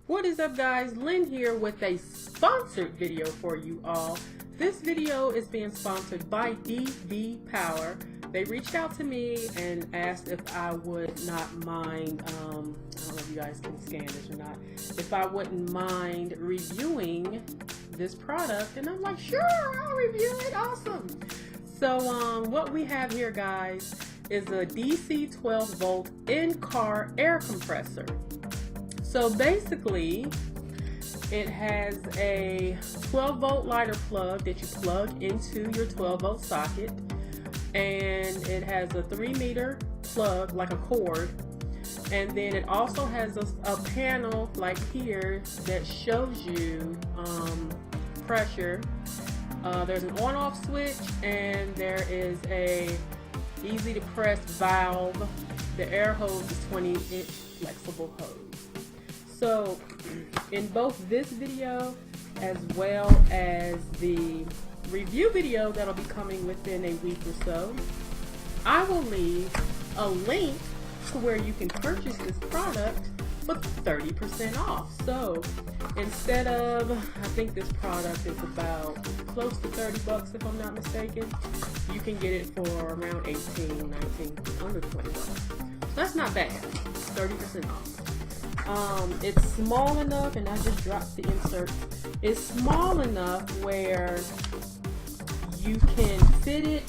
What is up, guys? Lynn here with a sponsored video for you all. This video is being sponsored by DBPower. They reached out to me and asked if I would not mind, I don't know if you guys can scan this or not, if I wouldn't mind reviewing this product. And I'm like, sure, I'll review it, awesome. So what we have here, guys, is a DC 12 volt in-car air compressor. So basically, it has a 12 volt lighter plug that you plug into your 12 volt socket, and it has a 3-meter plug, like a cord, and then it also has a panel like here that shows you pressure. There's an on-off switch, and there is a easy to press valve. The air hose is 20-inch flexible hose. So in both this video as well as the review video that'll be coming within a week or so, I will leave a link to where you can purchase this product with 30% off. So instead of, I think this product is about close to 30 bucks if I'm not mistaken, you can get it for around 18, 19, under 20 bucks. So that's not bad, 30% off. It's small enough, and I just dropped the insert. It's small enough where you can fit it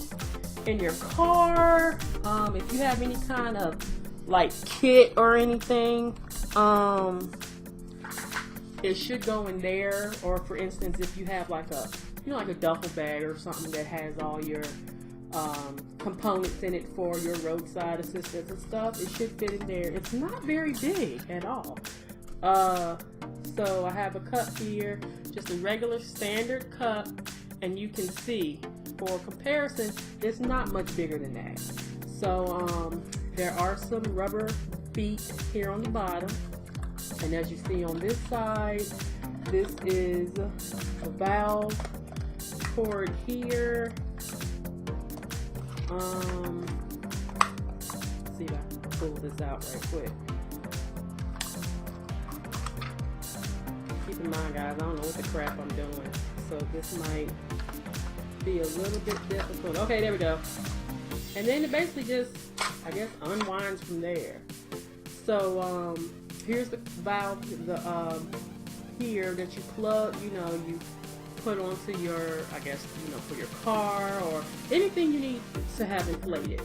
in your car. If you have any kind of like kit or anything, it should go in there. Or for instance, if you have like a, like a duffel bag or something that has all your components in it for your roadside assistance and stuff, it should fit in there. It's not very big at all. So I have a cup here, just a regular standard cup, and you can see for comparison it's not much bigger than that. So there are some rubber feet here on the bottom, and as you see on this side, this is a valve cord here. See if I can pull this out right quick. Keep in mind, guys, I don't know what the crap I'm doing, so this might be a little bit difficult. Okay, there we go. And then it basically just, I guess, unwinds from there. So here's the valve, here that you plug, you put onto your, I guess, for your car or anything you need to have inflated.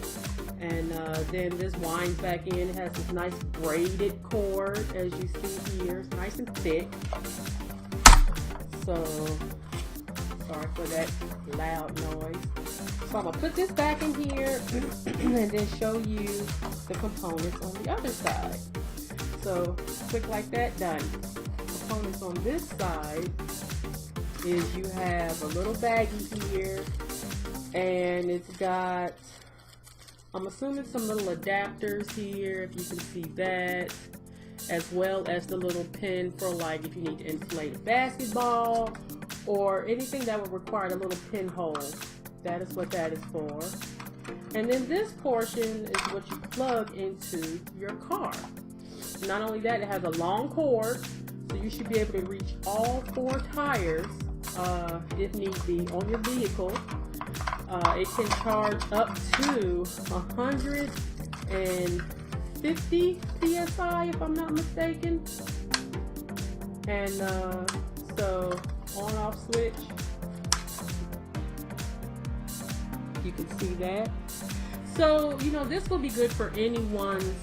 And then this winds back in. It has this nice braided cord, as you see here. It's nice and thick. So, sorry for that loud noise. So I'm going to put this back in here and then show you the components on the other side. So, quick like that, done. Components on this side is you have a little baggie here, and it's got, I'm assuming, some little adapters here, if you can see that, as well as the little pin for, like, if you need to inflate a basketball or anything that would require a little pinhole. That is what that is for. And then this portion is what you plug into your car. Not only that, it has a long cord, so you should be able to reach all 4 tires if need be on your vehicle. It can charge up to 150 psi if I'm not mistaken. And so on-off switch, you can see that. So this will be good for anyone's,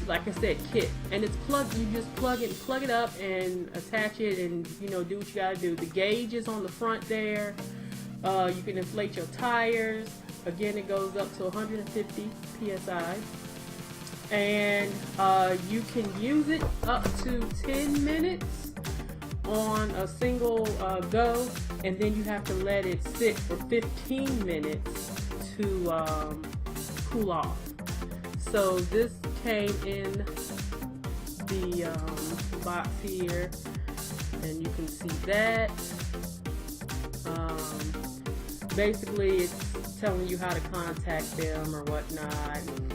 like I said, kit. And it's plugged, you just plug it up and attach it, and do what you gotta do. The gauge is on the front there. You can inflate your tires. Again, it goes up to 150 psi. And you can use it up to 10 minutes on a single go, and then you have to let it sit for 15 minutes to cool off. So this came in the box here, and you can see that. Basically, it's telling you how to contact them or whatnot. And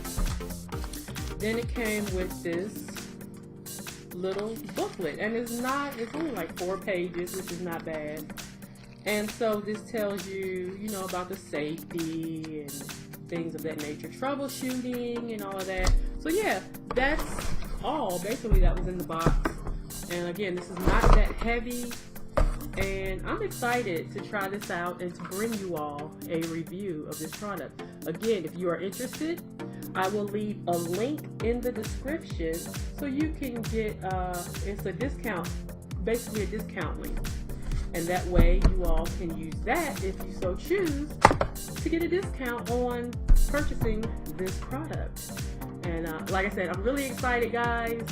then it came with this little booklet, and it's only like 4 pages, which is not bad. And so this tells you, you know, about the safety and things of that nature, troubleshooting and all of that. So yeah, that's all basically that was in the box. And again, this is not that heavy, and I'm excited to try this out and to bring you all a review of this product. Again, if you are interested, I will leave a link in the description so you can get it's a discount, basically a discount link, and that way you all can use that if you so choose to get a discount on purchasing this product. And like I said, I'm really excited, guys,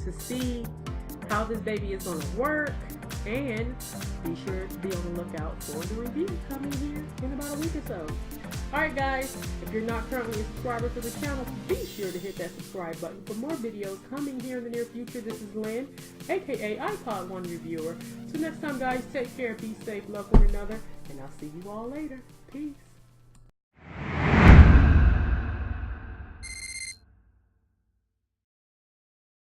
to see how this baby is going to work, and be sure to be on the lookout for the review coming here in about a week or so. Alright guys, if you're not currently a subscriber to the channel, be sure to hit that subscribe button for more videos coming here in the near future. This is Lynn, aka iPod One Reviewer. So next time, guys, take care, be safe, love one another, and I'll see you all later. Peace.